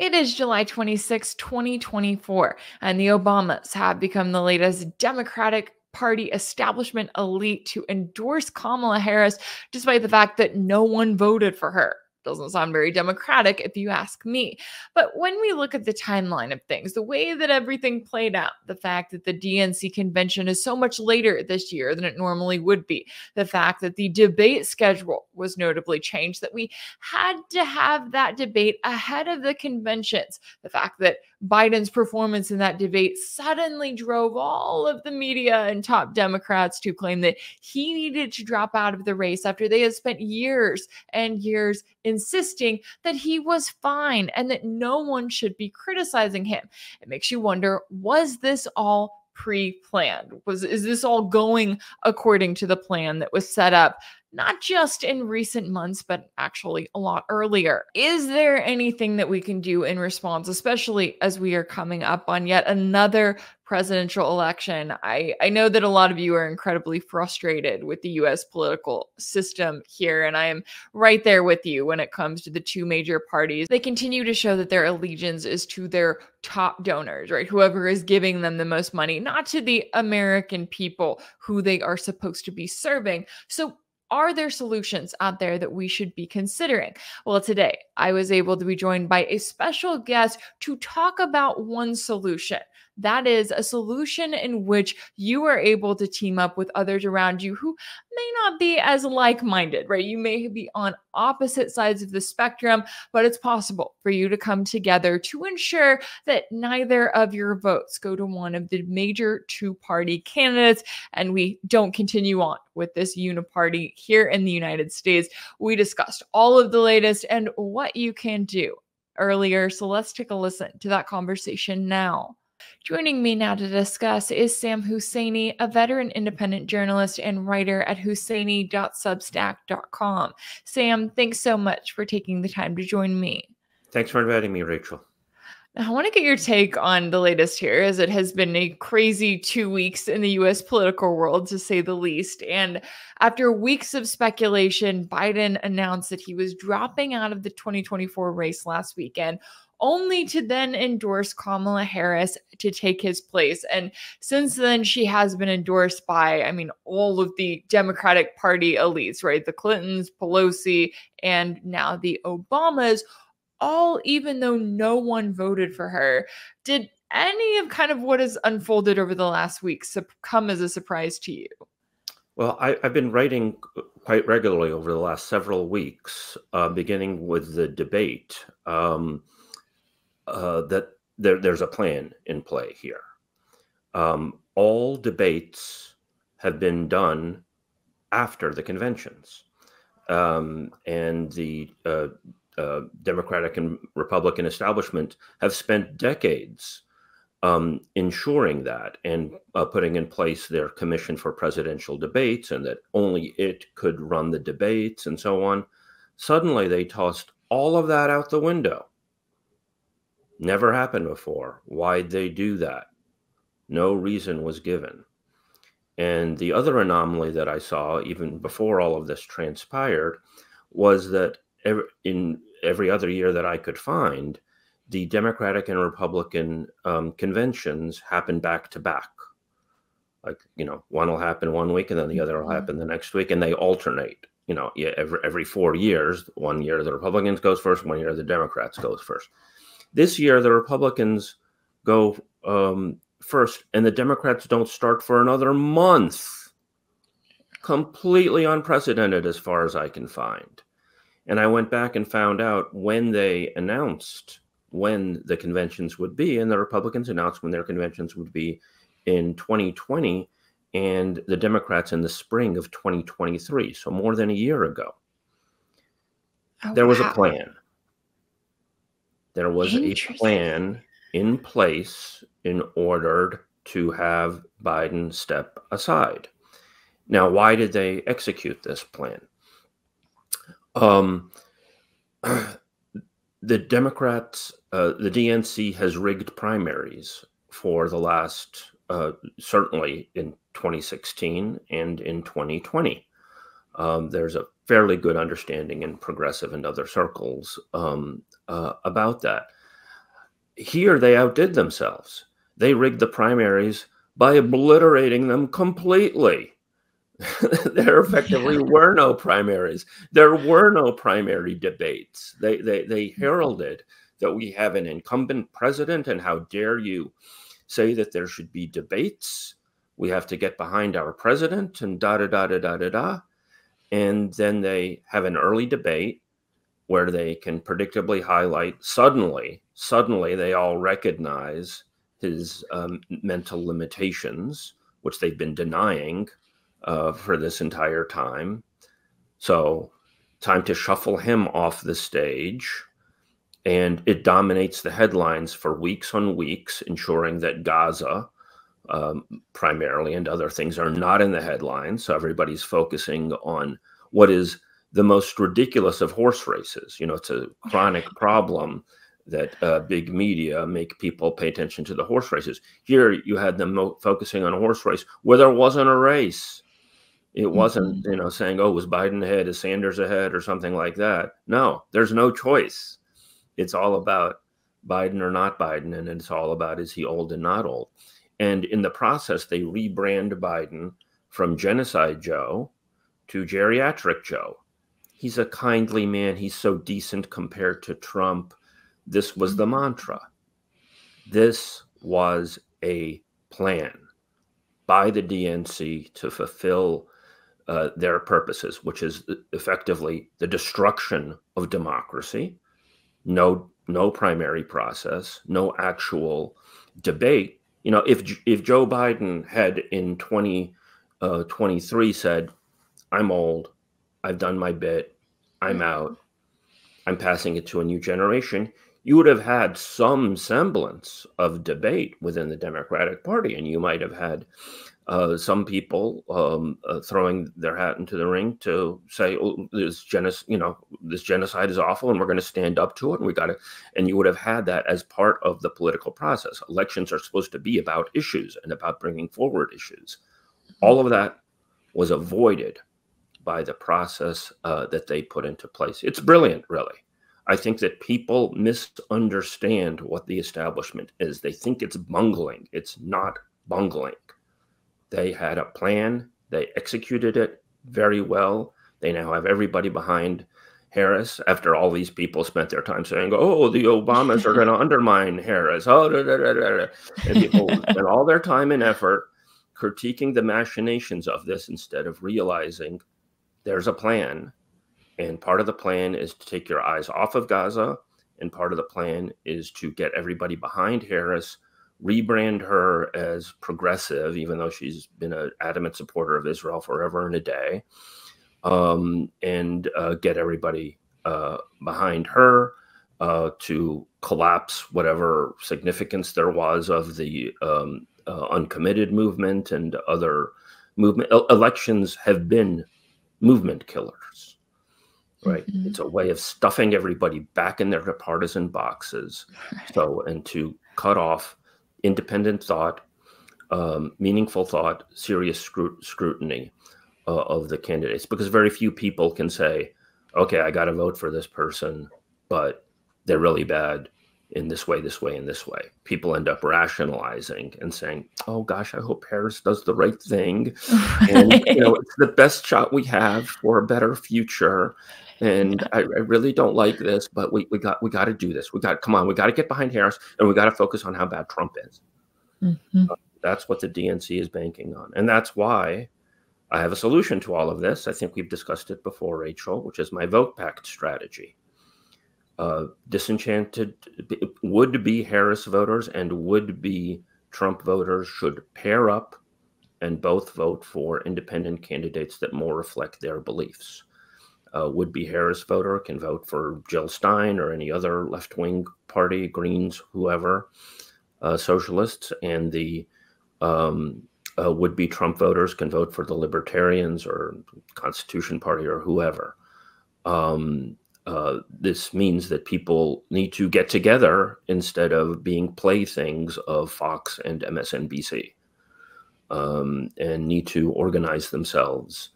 It is July 26, 2024, and the Obamas have become the latest Democratic Party establishment elite to endorse Kamala Harris, despite the fact that no one voted for her. Doesn't sound very democratic if you ask me. But when we look at the timeline of things, the way that everything played out, the fact that the DNC convention is so much later this year than it normally would be, the fact that the debate schedule was notably changed, that we had to have that debate ahead of the conventions, the fact that Biden's performance in that debate suddenly drove all of the media and top Democrats to claim that he needed to drop out of the race after they had spent years and years insisting that he was fine and that no one should be criticizing him. It makes you wonder, was this all pre-planned? Is this all going according to the plan that was set up not just in recent months, but actually a lot earlier? Is there anything that we can do in response, especially as we are coming up on yet another presidential election? I know that a lot of you are incredibly frustrated with the US political system here, and I am right there with you when it comes to the two major parties. They continue to show that their allegiance is to their top donors, right? Whoever is giving them the most money, not to the American people who they are supposed to be serving. So are there solutions out there that we should be considering? Well, today I was able to be joined by a special guest to talk about one solution. That is a solution in which you are able to team up with others around you who may not be as like-minded, right? You may be on opposite sides of the spectrum, but it's possible for you to come together to ensure that neither of your votes go to one of the major two-party candidates, and we don't continue on with this uniparty here in the United States. We discussed all of the latest and what you can do earlier, so let's take a listen to that conversation now. Joining me now to discuss is Sam Husseini, a veteran independent journalist and writer at husseini.substack.com. Sam, thanks so much for taking the time to join me. Thanks for inviting me, Rachel. Now, I want to get your take on the latest here, as it has been a crazy 2 weeks in the U.S. political world, to say the least. And after weeks of speculation, Biden announced that he was dropping out of the 2024 race last weekend, only to then endorse Kamala Harris to take his place. And since then, she has been endorsed by, all of the Democratic Party elites, right? The Clintons, Pelosi, and now the Obamas, all even though no one voted for her. Did any of kind of what has unfolded over the last week come as a surprise to you? Well, I've been writing quite regularly over the last several weeks, beginning with the debate, that there's a plan in play here. All debates have been done after the conventions, and the Democratic and Republican establishment have spent decades ensuring that and putting in place their commission for presidential debates, and that only it could run the debates and so on. Suddenly they tossed all of that out the window. Never happened before. Why'd they do that? No reason was given. And the other anomaly that I saw, even before all of this transpired, was that in every other year that I could find, the Democratic and Republican conventions happen back to back. Like, one will happen one week and then the other will happen the next week, and they alternate. Every 4 years, 1 year the Republicans goes first, 1 year the Democrats goes first. This year, the Republicans go first, and the Democrats don't start for another month. Completely unprecedented as far as I can find. And I went back and found out when they announced when the conventions would be, and the Republicans announced when their conventions would be in 2020, and the Democrats in the spring of 2023, so more than a year ago. There was a plan. There was a plan in place in order to have Biden step aside. Now, why did they execute this plan? The Democrats, the DNC has rigged primaries for the last, certainly in 2016 and in 2020. There's a fairly good understanding in progressive and other circles about that. Here they outdid themselves. They rigged the primaries by obliterating them completely. There effectively were no primaries. There were no primary debates. They heralded that we have an incumbent president, and how dare you say that there should be debates. We have to get behind our president, and da-da-da-da-da-da-da. And then they have an early debate where they can predictably highlight, suddenly they all recognize his mental limitations, which they've been denying for this entire time. So time to shuffle him off the stage. And it dominates the headlines for weeks on weeks, ensuring that Gaza primarily and other things are not in the headlines. So everybody's focusing on what is the most ridiculous of horse races. You know, it's a chronic problem that big media make people pay attention to the horse races. Here you had them focusing on a horse race where there wasn't a race. It wasn't, you know, saying, oh, was Biden ahead? Is Sanders ahead? Or something like that. No, there's no choice. It's all about Biden or not Biden. And it's all about, is he old and not old? And in the process, they rebrand Biden from Genocide Joe to Geriatric Joe. He's a kindly man. He's so decent compared to Trump. This was the mantra. This was a plan by the DNC to fulfill their purposes, which is effectively the destruction of democracy, no primary process, no actual debate. You know, if Joe Biden had in 2023 said, I'm old, I've done my bit, I'm out, I'm passing it to a new generation, you would have had some semblance of debate within the Democratic Party, and you might have had some people throwing their hat into the ring to say, "Oh, this genocide is awful, and we're going to stand up to it, and we got to." And you would have had that as part of the political process. Elections are supposed to be about issues and about bringing forward issues. All of that was avoided by the process that they put into place. It's brilliant, really. I think that people misunderstand what the establishment is. They think it's bungling. It's not bungling. They had a plan. They executed it very well. They now have everybody behind Harris after all these people spent their time saying, oh, the Obamas are going to undermine Harris. Oh, da, da, da, da. And people spent all their time and effort critiquing the machinations of this instead of realizing there's a plan. And part of the plan is to take your eyes off of Gaza. And part of the plan is to get everybody behind Harris, rebrand her as progressive, even though she's been an adamant supporter of Israel forever and a day, and get everybody behind her to collapse whatever significance there was of the uncommitted movement and other movement. Elections have been movement killers. Right. Mm-hmm. It's a way of stuffing everybody back in their partisan boxes. So, and to cut off independent thought, meaningful thought, serious scrutiny of the candidates, because very few people can say, okay, I got to vote for this person, but they're really bad in this way, this way, and this way. People end up rationalizing and saying, oh gosh, I hope Harris does the right thing. And, you know, it's the best shot we have for a better future. And I really don't like this, but we got to do this. We got to get behind Harris, and we got to focus on how bad Trump is. Mm-hmm. That's what the DNC is banking on. And that's why I have a solution to all of this. I think we've discussed it before, Rachel, which is my vote pact strategy. Disenchanted would-be Harris voters and would-be Trump voters should pair up and both vote for independent candidates that more reflect their beliefs. Would-be Harris voter can vote for Jill Stein or any other left-wing party, Greens, whoever, socialists, and the would-be Trump voters can vote for the Libertarians or Constitution Party or whoever. This means that people need to get together instead of being playthings of Fox and MSNBC, and need to organize themselves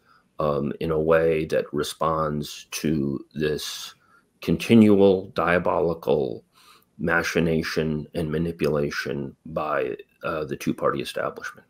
in a way that responds to this continual diabolical machination and manipulation by the two-party establishment.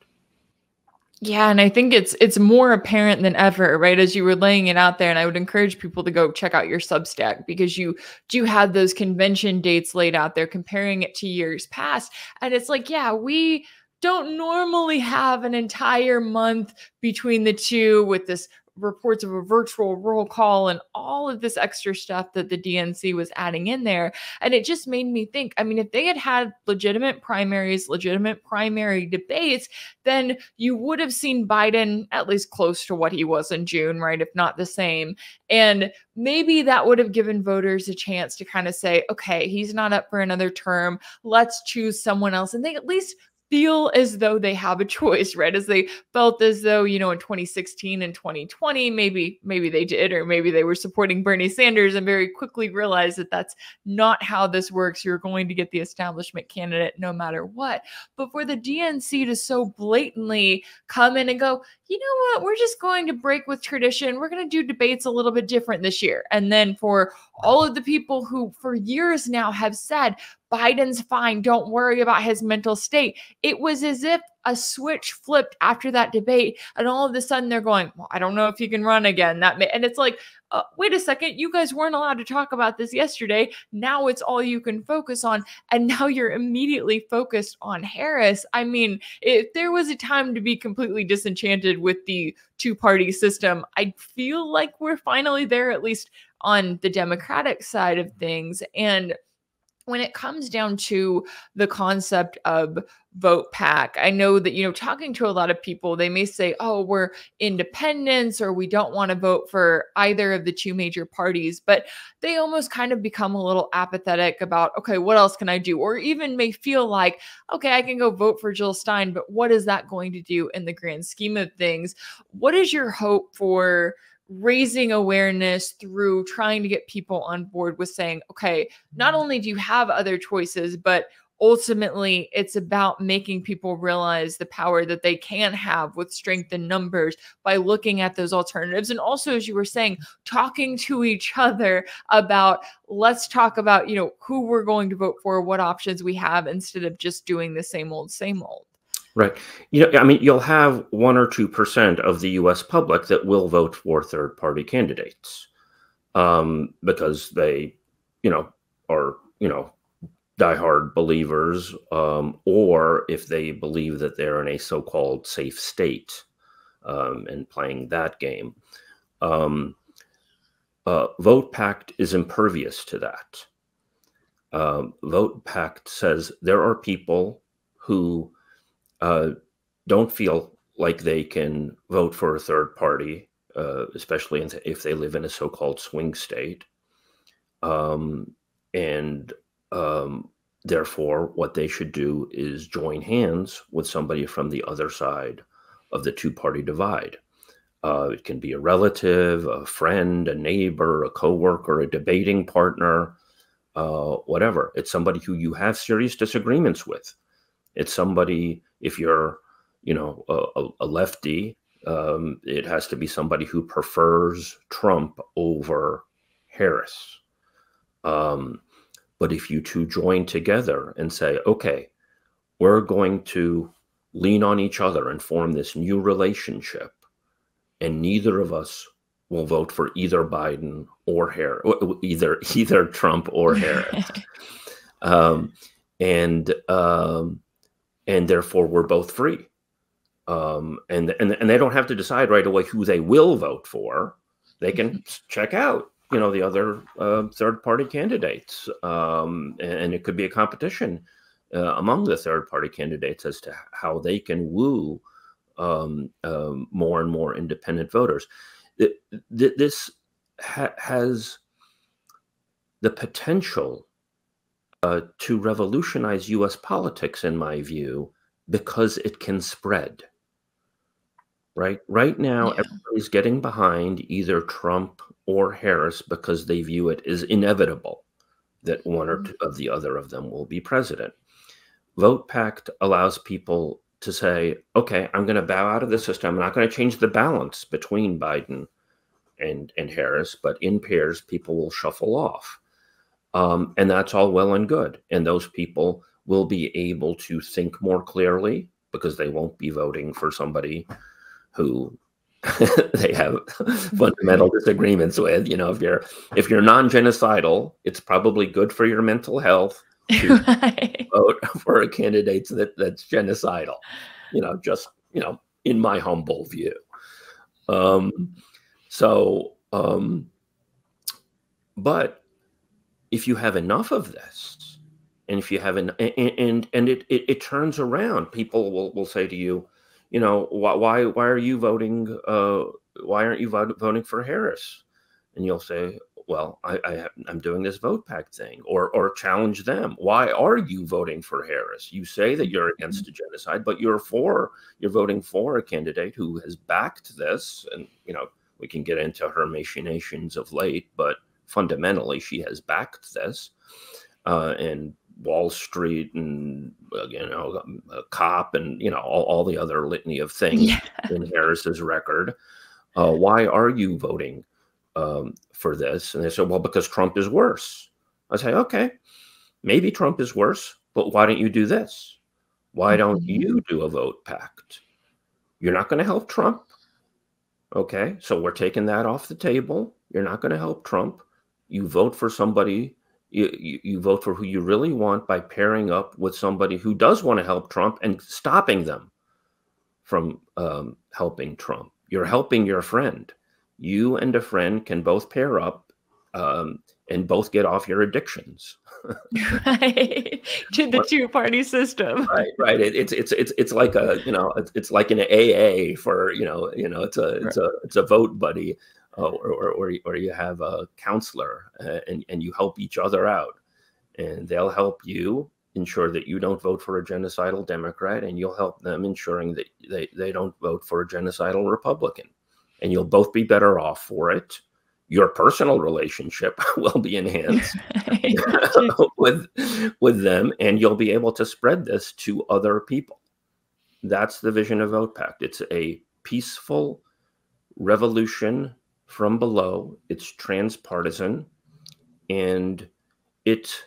Yeah, and I think it's more apparent than ever, right? As you were laying it out there, and I would encourage people to go check out your Substack because you do have those convention dates laid out there, comparing it to years past. And it's like, yeah, we don't normally have an entire month between the two with this reports of a virtual roll call and all of this extra stuff that the DNC was adding in there. And it just made me think, I mean, if they had legitimate primaries, legitimate primary debates, then you would have seen Biden at least close to what he was in June, right? If not the same. And maybe that would have given voters a chance to kind of say, okay, he's not up for another term. Let's choose someone else. And they at least feel as though they have a choice, right? As they felt as though, in 2016 and 2020, maybe they did, or maybe they were supporting Bernie Sanders and very quickly realized that that's not how this works. You're going to get the establishment candidate no matter what. But for the DNC to so blatantly come in and go, you know what, we're just going to break with tradition. We're going to do debates a little bit different this year. And then for all of the people who for years now have said, Biden's fine, don't worry about his mental state. It was as if a switch flipped after that debate, and all of a sudden they're going, well, I don't know if he can run again. And it's like, wait a second, you guys weren't allowed to talk about this yesterday. Now it's all you can focus on, and now you're immediately focused on Harris. I mean, if there was a time to be completely disenchanted with the two-party system, I feel like we're finally there, at least on the Democratic side of things. And when it comes down to the concept of vote pack, I know that, talking to a lot of people, they may say, oh, we're independents or we don't want to vote for either of the two major parties, but they almost kind of become a little apathetic about, okay, what else can I do? Or even may feel like, okay, I can go vote for Jill Stein, but what is that going to do in the grand scheme of things? What is your hope for raising awareness through trying to get people on board with saying, okay, not only do you have other choices, but ultimately it's about making people realize the power that they can have with strength in numbers by looking at those alternatives. And also, as you were saying, talking to each other about, let's talk about, who we're going to vote for, what options we have, instead of just doing the same old, same old. Right. I mean, you'll have 1 or 2% of the U.S. public that will vote for third-party candidates because they, are, diehard believers, or if they believe that they're in a so-called safe state and playing that game. Vote Pact is impervious to that. Vote Pact says there are people who don't feel like they can vote for a third party, especially if they live in a so-called swing state. Therefore, what they should do is join hands with somebody from the other side of the two-party divide. It can be a relative, a friend, a neighbor, a coworker, a debating partner, whatever. It's somebody who you have serious disagreements with. It's somebody, if you're, a lefty, it has to be somebody who prefers Trump over Harris. But if you two join together and say, okay, we're going to lean on each other and form this new relationship, and neither of us will vote for either Biden or Harris, either Trump or Harris. And therefore we're both free. And they don't have to decide right away who they will vote for. They can check out, the other third-party candidates. And it could be a competition among the third-party candidates as to how they can woo more and more independent voters. This has the potential to revolutionize U.S. politics, in my view, because it can spread. Right now, everybody's getting behind either Trump or Harris because they view it as inevitable that one or two of the other of them will be president. Vote Pact allows people to say, okay, I'm going to bow out of the system. I'm not going to change the balance between Biden and Harris, but in pairs, people will shuffle off. And that's all well and good. And those people will be able to think more clearly because they won't be voting for somebody who they have fundamental disagreements with. You know, if you're non-genocidal, it's probably good for your mental health to vote for a candidate that's genocidal. You know, just, you know, in my humble view. But if you have enough of this, and if you have it turns around, people will say to you, you know, why are you voting? Why aren't you voting for Harris? And you'll say, well, I'm doing this vote pact thing, or challenge them. Why are you voting for Harris? You say that you're against a genocide, but you're voting for a candidate who has backed this. And, you know, we can get into her machinations of late, but fundamentally she has backed this. And Wall Street and, you know, a cop and, you know, all the other litany of things in Harris's record. Why are you voting for this? And they said, well, because Trump is worse. I say, okay, maybe Trump is worse, but why don't you do this? Why don't you do a vote pact? You're not going to help Trump. Okay, so we're taking that off the table. You're not going to help Trump. You vote for somebody. You vote for who you really want by pairing up with somebody who does want to help Trump and stopping them from helping Trump. You're helping your friend. You and a friend can both pair up and both get off your addictions. Right. To the two-party system. Right. It's like a, you know, it's like an AA for, you know, it's a vote buddy. Or you have a counselor and you help each other out, and they'll help you ensure that you don't vote for a genocidal Democrat, and you'll help them ensuring that they don't vote for a genocidal Republican, and you'll both be better off for it. Your personal relationship will be enhanced with them, and you'll be able to spread this to other people. That's the vision of Vote Pact. It's a peaceful revolution from below. It's transpartisan, and it's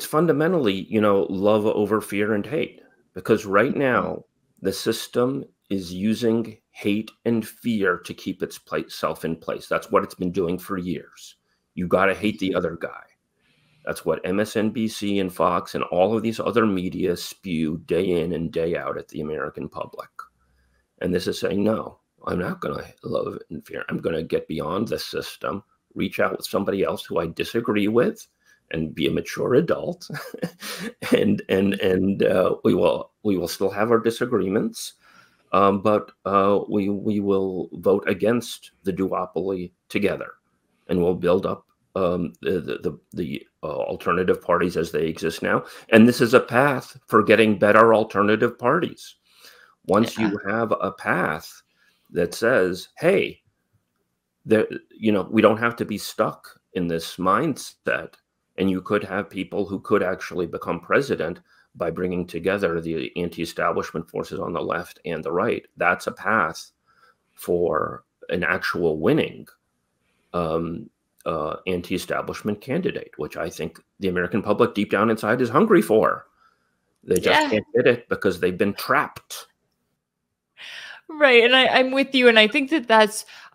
fundamentally, you know, love over fear and hate, because right now the system is using hate and fear to keep itself in place. That's what it's been doing for years. You got to hate the other guy. That's what MSNBC and Fox and all of these other media spew day in and day out at the American public. And this is saying, no, I'm not going to love and fear. I'm going to get beyond the system, reach out with somebody else who I disagree with, and be a mature adult. and we will still have our disagreements, but we will vote against the duopoly together, and we'll build up the alternative parties as they exist now. And this is a path for getting better alternative parties. Once you have a path that says, hey, you know, we don't have to be stuck in this mindset, and you could have people who could actually become president by bringing together the anti-establishment forces on the left and the right. That's a path for an actual winning anti-establishment candidate, which I think the American public deep down inside is hungry for. They just can't get it because they've been trapped. Right. And I'm with you. And I think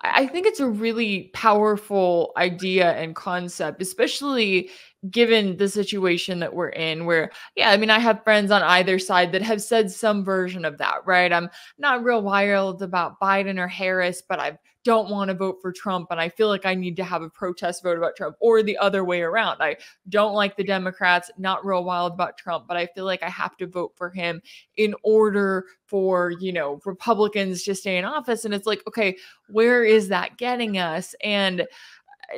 I think it's a really powerful idea and concept, especially given the situation that we're in, where, I mean, I have friends on either side that have said some version of that, right? I'm not real wild about Biden or Harris, but I don't want to vote for Trump, and I feel like I need to have a protest vote about Trump, or the other way around. I don't like the Democrats, not real wild about Trump, but I feel like I have to vote for him in order for, you know, Republicans to stay in office. And it's like, okay, where is that getting us? And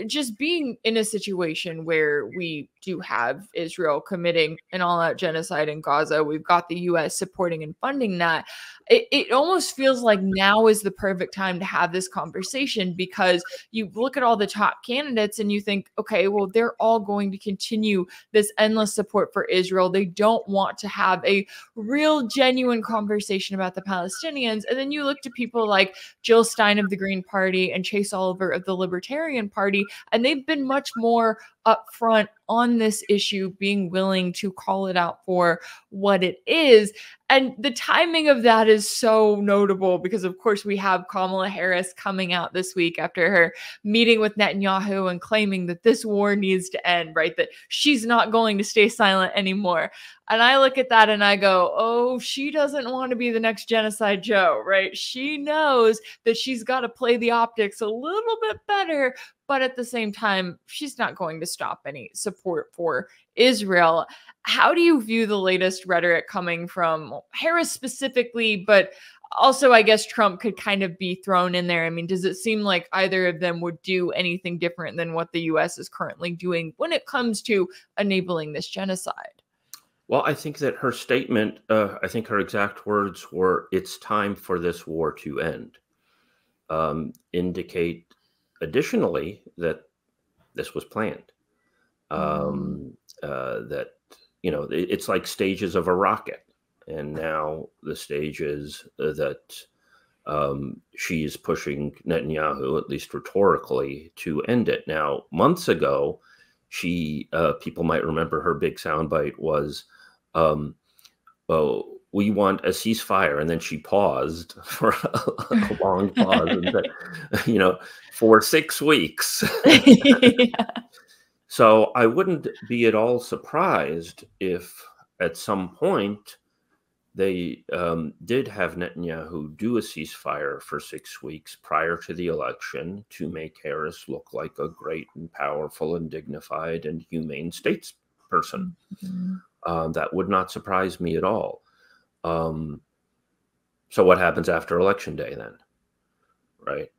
just being in a situation where we do have Israel committing an all-out genocide in Gaza, we've got the U.S. supporting and funding that. It almost feels like now is the perfect time to have this conversation, because you look at all the top candidates and you think, okay, well, they're all going to continue this endless support for Israel. They don't want to have a real, genuine conversation about the Palestinians. And then you look to people like Jill Stein of the Green Party and Chase Oliver of the Libertarian Party, party, and they've been much more upfront on this issue, being willing to call it out for what it is. And the timing of that is so notable because, of course, we have Kamala Harris coming out this week after her meeting with Netanyahu and claiming that this war needs to end, right? That she's not going to stay silent anymore. And I look at that and I go, oh, she doesn't want to be the next Genocide Joe, right? She knows that she's got to play the optics a little bit better, but at the same time, she's not going to stop any support for Israel. How do you view the latest rhetoric coming from Harris specifically, but also, I guess Trump could kind of be thrown in there? I mean, does it seem like either of them would do anything different than what the U.S. is currently doing when it comes to enabling this genocide? Well, I think that her statement, I think her exact words were, "It's time for this war to end," indicate additionally that this was planned. That, it's like stages of a rocket. And now the stage is that she's pushing Netanyahu, at least rhetorically, to end it. Now, months ago, people might remember her big soundbite was, "Oh, we want a ceasefire," and then she paused for a long pause and said, "For 6 weeks." Yeah. So I wouldn't be at all surprised if at some point they did have Netanyahu do a ceasefire for 6 weeks prior to the election to make Harris look like a great and powerful and dignified and humane statesperson. That would not surprise me at all. So what happens after Election Day then? Right?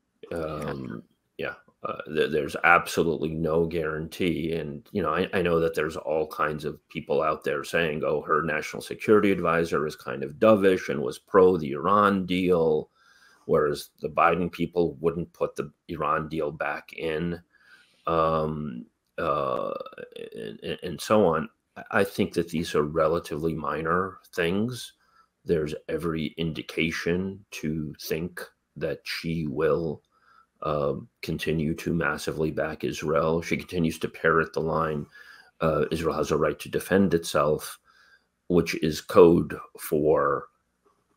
There's absolutely no guarantee. And, I know that there's all kinds of people out there saying, oh, her national security advisor is kind of dovish and was pro the Iran deal, whereas the Biden people wouldn't put the Iran deal back in, and so on. I think that these are relatively minor things. There's every indication to think that she will continue to massively back Israel. She continues to parrot the line, Israel has a right to defend itself, which is code for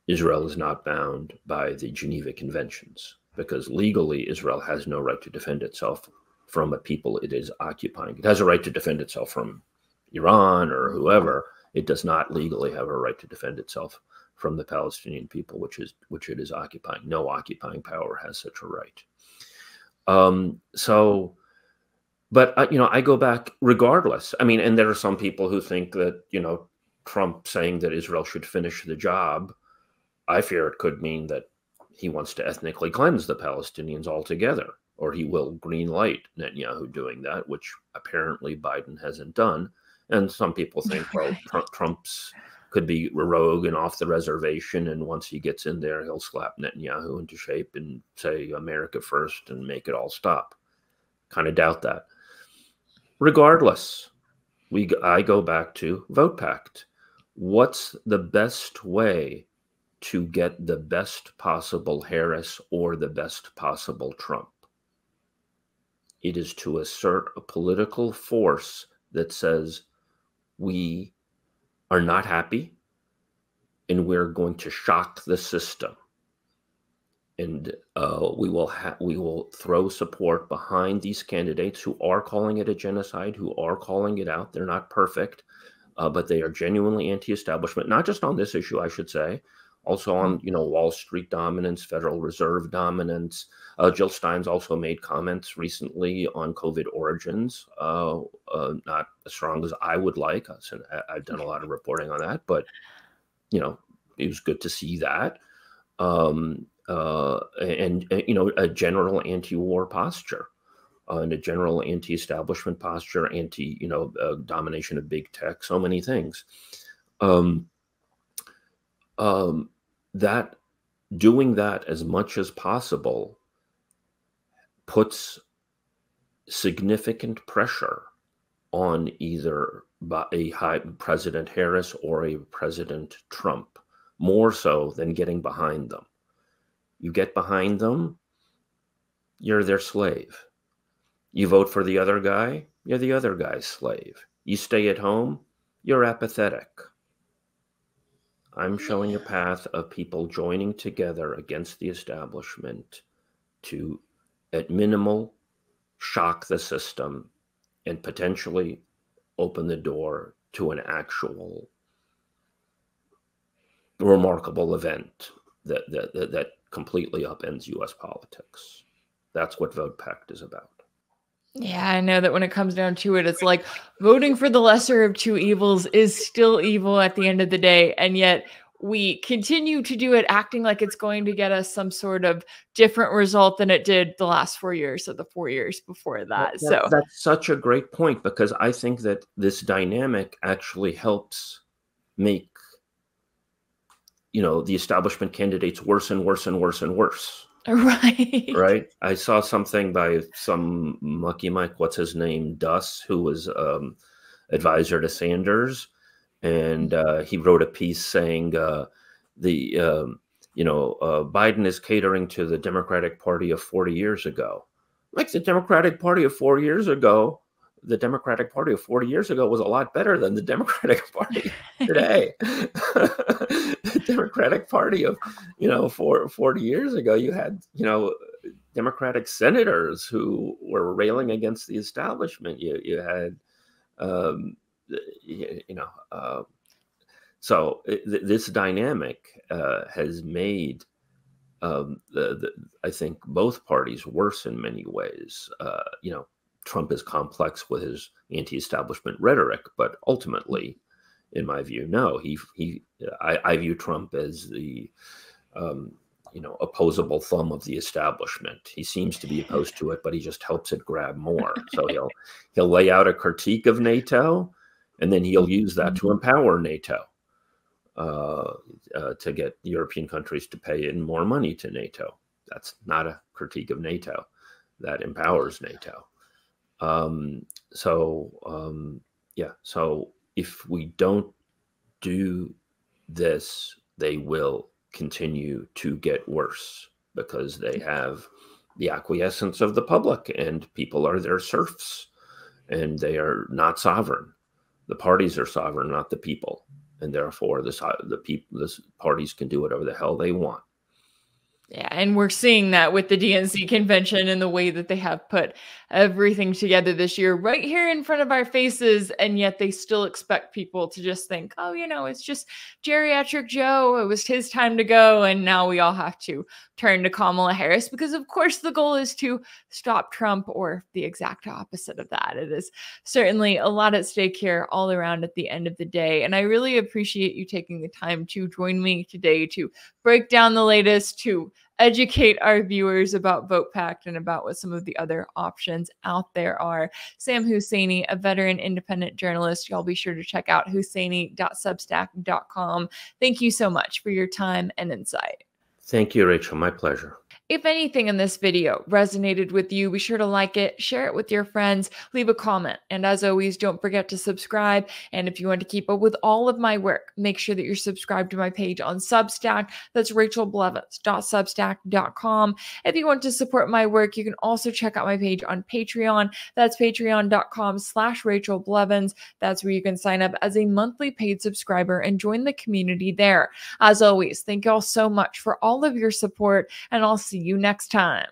Israel is not bound by the Geneva Conventions, because legally Israel has no right to defend itself from a people it is occupying. It has a right to defend itself from Iran or whoever. It does not legally have a right to defend itself from the Palestinian people, which it is occupying. No occupying power has such a right. But I go back regardless. I mean, and there are some people who think that, Trump saying that Israel should finish the job, I fear it could mean that he wants to ethnically cleanse the Palestinians altogether, or he will green light Netanyahu doing that, which apparently Biden hasn't done. And some people think, well, Trump's could be rogue and off the reservation, and once he gets in there, he'll slap Netanyahu into shape and say America first and make it all stop. Kind of doubt that. Regardless, I go back to vote pact. What's the best way to get the best possible Harris or the best possible Trump? It is to assert a political force that says we are not happy and we're going to shock the system. And we will throw support behind these candidates who are calling it a genocide, who are calling it out. They're not perfect, but they are genuinely anti-establishment, not just on this issue, I should say, also on, Wall Street dominance, Federal Reserve dominance. Jill Stein's also made comments recently on COVID origins, not as strong as I would like. I've done a lot of reporting on that, but, it was good to see that. And a general anti-war posture, and a general anti-establishment posture, domination of big tech, so many things. That doing that as much as possible puts significant pressure on either a high President Harris or a President Trump, more so than getting behind them. You get behind them, you're their slave. You vote for the other guy, you're the other guy's slave. You stay at home, you're apathetic. I'm showing a path of people joining together against the establishment to, at minimal, shock the system and potentially open the door to an actual remarkable event that completely upends U.S. politics. That's what Vote Pact is about. Yeah, I know that when it comes down to it, it's like voting for the lesser of two evils is still evil at the end of the day. And yet we continue to do it, acting like it's going to get us some sort of different result than it did the last 4 years or the 4 years before that. So That's such a great point, because I think that this dynamic actually helps make, the establishment candidates worse and worse and worse and worse. right. Right. I saw something by some mucky Mike, what's his name, Duss, who was advisor to Sanders, and he wrote a piece saying Biden is catering to the Democratic Party of 40 years ago. Like, the Democratic Party of 4 years ago, the Democratic Party of 40 years ago was a lot better than the Democratic Party today. The Democratic Party of, 40 years ago, you had, Democratic senators who were railing against the establishment. You had, so this dynamic has made I think both parties worse in many ways. Trump is complex with his anti-establishment rhetoric, but ultimately, in my view, no. I view Trump as the opposable thumb of the establishment. He seems to be opposed to it, but he just helps it grab more. So he'll lay out a critique of NATO, and then he'll use that to empower NATO, to get European countries to pay in more money to NATO. That's not a critique of NATO. That empowers NATO. So if we don't do this, they will continue to get worse, because they have the acquiescence of the public, and people are their serfs, and they are not sovereign. The parties are sovereign, not the people, and therefore the parties can do whatever the hell they want. Yeah, and we're seeing that with the DNC convention and the way that they have put everything together this year right here in front of our faces. And yet they still expect people to just think, oh, it's just geriatric Joe. It was his time to go. And now we all have to turn to Kamala Harris, because of course the goal is to stop Trump, or the exact opposite of that. It is certainly a lot at stake here all around at the end of the day. And I really appreciate you taking the time to join me today to break down the latest, to educate our viewers about Vote Pact and about what some of the other options out there are. Sam Husseini, a veteran independent journalist. Y'all be sure to check out husseini.substack.com. Thank you so much for your time and insight. Thank you, Rachel. My pleasure. If anything in this video resonated with you, be sure to like it, share it with your friends, leave a comment. And as always, don't forget to subscribe. And if you want to keep up with all of my work, make sure that you're subscribed to my page on Substack. That's rachelblevins.substack.com. If you want to support my work, you can also check out my page on Patreon. That's patreon.com/rachelblevins. That's where you can sign up as a monthly paid subscriber and join the community there. As always, thank you all so much for all of your support, and I'll see you next time.